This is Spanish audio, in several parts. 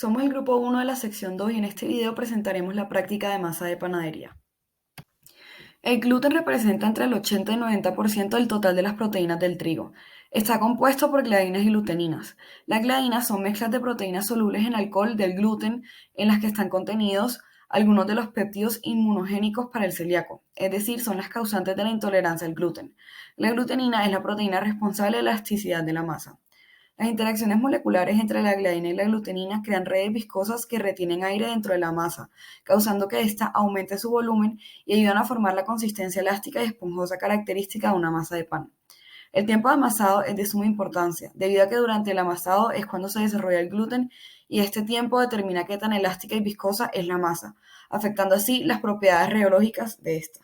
Somos el grupo 1 de la sección 2 y en este video presentaremos la práctica de masa de panadería. El gluten representa entre el 80 y 90% del total de las proteínas del trigo. Está compuesto por gliadinas y gluteninas. Las gliadinas son mezclas de proteínas solubles en alcohol del gluten en las que están contenidos algunos de los péptidos inmunogénicos para el celíaco, es decir, son las causantes de la intolerancia al gluten. La glutenina es la proteína responsable de la elasticidad de la masa. Las interacciones moleculares entre la gliadina y la glutenina crean redes viscosas que retienen aire dentro de la masa, causando que ésta aumente su volumen y ayudan a formar la consistencia elástica y esponjosa característica de una masa de pan. El tiempo de amasado es de suma importancia, debido a que durante el amasado es cuando se desarrolla el gluten y este tiempo determina qué tan elástica y viscosa es la masa, afectando así las propiedades reológicas de esta.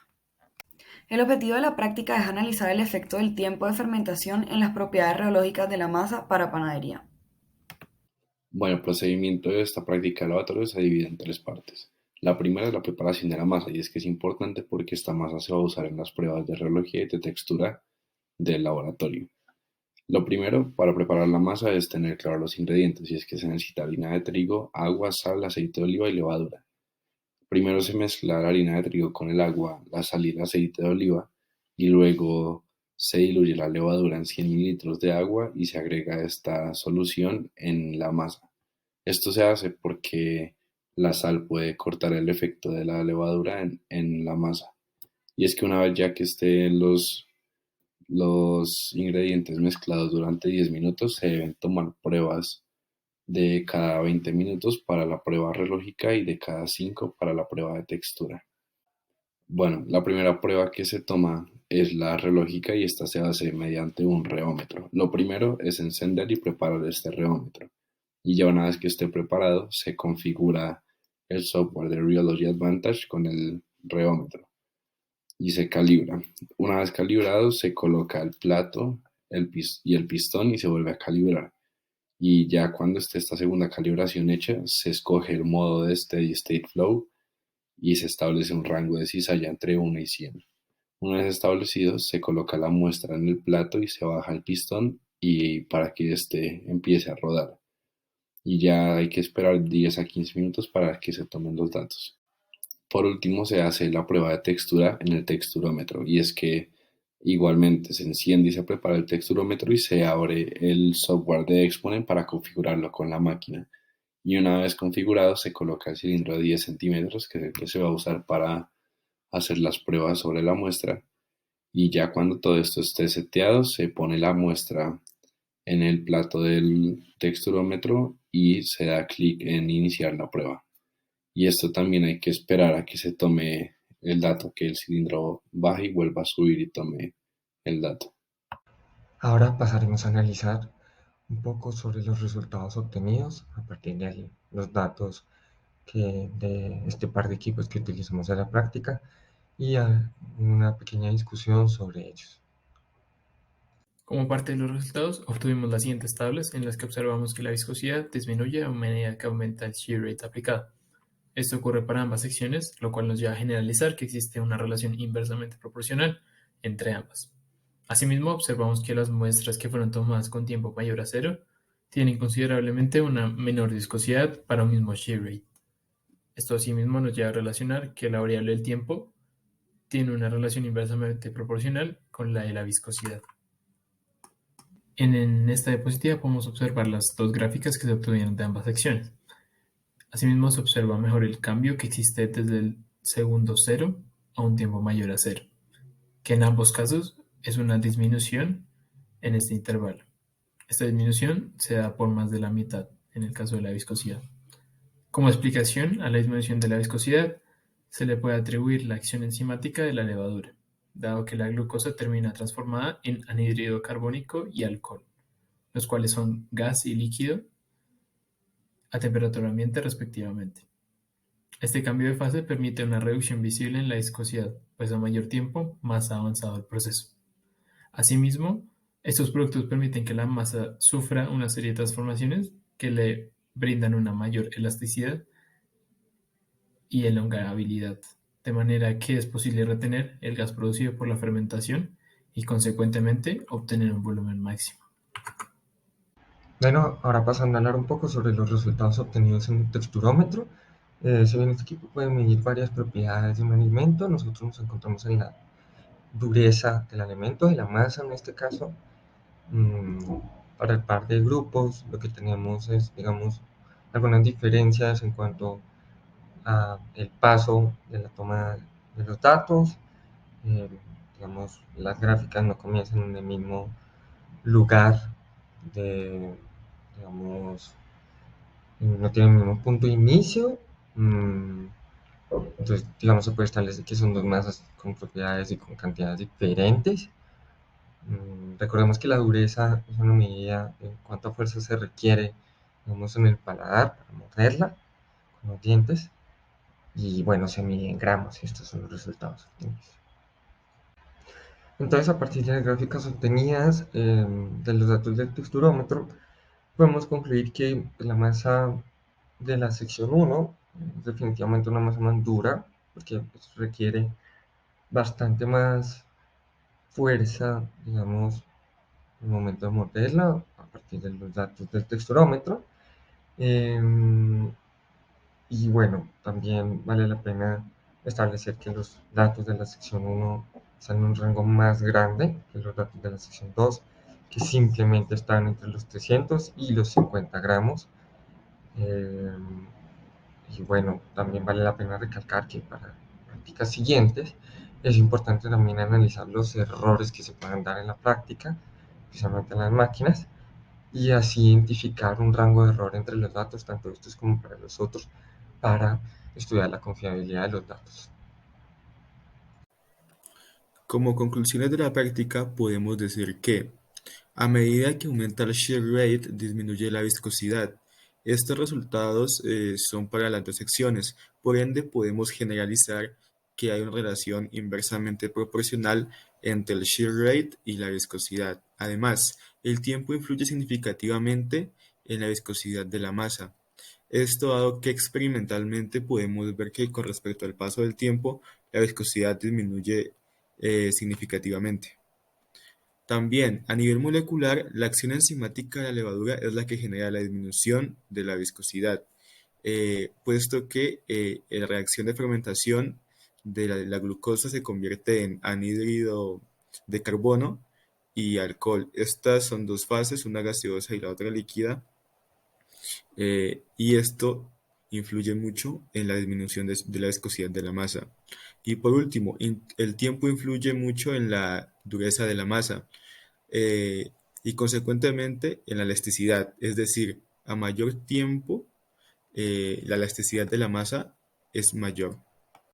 El objetivo de la práctica es analizar el efecto del tiempo de fermentación en las propiedades reológicas de la masa para panadería. Bueno, el procedimiento de esta práctica de laboratorio se divide en tres partes. La primera es la preparación de la masa, y es que es importante porque esta masa se va a usar en las pruebas de reología y de textura del laboratorio. Lo primero para preparar la masa es tener claros los ingredientes, y es que se necesita harina de trigo, agua, sal, aceite de oliva y levadura. Primero se mezcla la harina de trigo con el agua, la sal y el aceite de oliva, y luego se diluye la levadura en 100 mililitros de agua y se agrega esta solución en la masa. Esto se hace porque la sal puede cortar el efecto de la levadura en la masa. Y es que una vez ya que estén los ingredientes mezclados durante 10 minutos, se deben tomar pruebas de cada 20 minutos para la prueba relógica y de cada 5 para la prueba de textura. Bueno, la primera prueba que se toma es la relógica, y esta se hace mediante un reómetro. Lo primero es encender y preparar este reómetro. Y ya una vez que esté preparado, se configura el software de Rheology Advantage con el reómetro y se calibra. Una vez calibrado, se coloca el plato y el pistón y se vuelve a calibrar. Y ya cuando esté esta segunda calibración hecha, se escoge el modo de Steady State Flow y se establece un rango de cizalla entre 1 y 100. Una vez establecido, se coloca la muestra en el plato y se baja el pistón y para que éste empiece a rodar. Y ya hay que esperar 10 a 15 minutos para que se tomen los datos. Por último, se hace la prueba de textura en el texturómetro, y es que igualmente se enciende y se prepara el texturómetro y se abre el software de Exponent para configurarlo con la máquina. Y una vez configurado, se coloca el cilindro de 10 centímetros, que es el que se va a usar para hacer las pruebas sobre la muestra. Y ya cuando todo esto esté seteado, se pone la muestra en el plato del texturómetro y se da clic en iniciar la prueba. Y esto también hay que esperar a que se tome el dato, que el cilindro baje y vuelva a subir y tome el dato. Ahora pasaremos a analizar un poco sobre los resultados obtenidos a partir de los datos de este par de equipos que utilizamos en la práctica y una pequeña discusión sobre ellos. Como parte de los resultados, obtuvimos las siguientes tablas en las que observamos que la viscosidad disminuye a medida que aumenta el shear rate aplicado. Esto ocurre para ambas secciones, lo cual nos lleva a generalizar que existe una relación inversamente proporcional entre ambas. Asimismo, observamos que las muestras que fueron tomadas con tiempo mayor a cero tienen considerablemente una menor viscosidad para un mismo shear rate. Esto asimismo nos lleva a relacionar que la variable del tiempo tiene una relación inversamente proporcional con la de la viscosidad. En esta diapositiva podemos observar las dos gráficas que se obtuvieron de ambas secciones. Asimismo, se observa mejor el cambio que existe desde el segundo cero a un tiempo mayor a cero, que en ambos casos es una disminución en este intervalo. Esta disminución se da por más de la mitad en el caso de la viscosidad. Como explicación a la disminución de la viscosidad, se le puede atribuir la acción enzimática de la levadura, dado que la glucosa termina transformada en anhídrido carbónico y alcohol, los cuales son gas y líquido a temperatura ambiente respectivamente. Este cambio de fase permite una reducción visible en la viscosidad, pues a mayor tiempo, más avanzado el proceso. Asimismo, estos productos permiten que la masa sufra una serie de transformaciones que le brindan una mayor elasticidad y elongabilidad, de manera que es posible retener el gas producido por la fermentación y, consecuentemente, obtener un volumen máximo. Bueno, ahora pasando a hablar un poco sobre los resultados obtenidos en el texturómetro. Si bien este equipo puede medir varias propiedades de un alimento, nosotros nos encontramos en la dureza del alimento, de la masa en este caso. Mm, para el par de grupos, lo que tenemos es, digamos, algunas diferencias en cuanto a el paso de la toma de los datos. Eh, digamos, las gráficas no comienzan en el mismo lugar de, digamos, no tienen el mismo punto de inicio. Mm, entonces, digamos, se puede establecer que son dos masas con propiedades y con cantidades diferentes. Recordemos que la dureza es una medida de cuánta fuerza se requiere, digamos, en el paladar para morderla con los dientes. Y bueno, se mide en gramos y estos son los resultados obtenidos. Entonces, a partir de las gráficas obtenidas de los datos del texturómetro, podemos concluir que la masa de la sección 1 es definitivamente una masa más dura, porque pues, requiere bastante más fuerza, digamos, el momento de morderla a partir de los datos del texturómetro. Y bueno, también vale la pena establecer que los datos de la sección 1 están en un rango más grande que los datos de la sección 2, que simplemente están entre los 300 y los 50 gramos. Eh, y bueno, también vale la pena recalcar que para prácticas siguientes es importante también analizar los errores que se puedan dar en la práctica, especialmente en las máquinas, y así identificar un rango de error entre los datos, tanto estos como para los otros, para estudiar la confiabilidad de los datos. Como conclusiones de la práctica, podemos decir que a medida que aumenta el shear rate, disminuye la viscosidad. Estos resultados son para las dos secciones, por ende podemos generalizar que hay una relación inversamente proporcional entre el shear rate y la viscosidad. Además, el tiempo influye significativamente en la viscosidad de la masa. Esto dado que experimentalmente podemos ver que con respecto al paso del tiempo, la viscosidad disminuye significativamente. También, a nivel molecular, la acción enzimática de la levadura es la que genera la disminución de la viscosidad, puesto que la reacción de fermentación de la glucosa se convierte en anhídrido de carbono y alcohol. Estas son dos fases, una gaseosa y la otra líquida, y esto influye mucho en la disminución de la viscosidad de la masa. Y por último, el tiempo influye mucho en la dureza de la masa eh, y consecuentemente en la elasticidad, es decir, a mayor tiempo la elasticidad de la masa es mayor.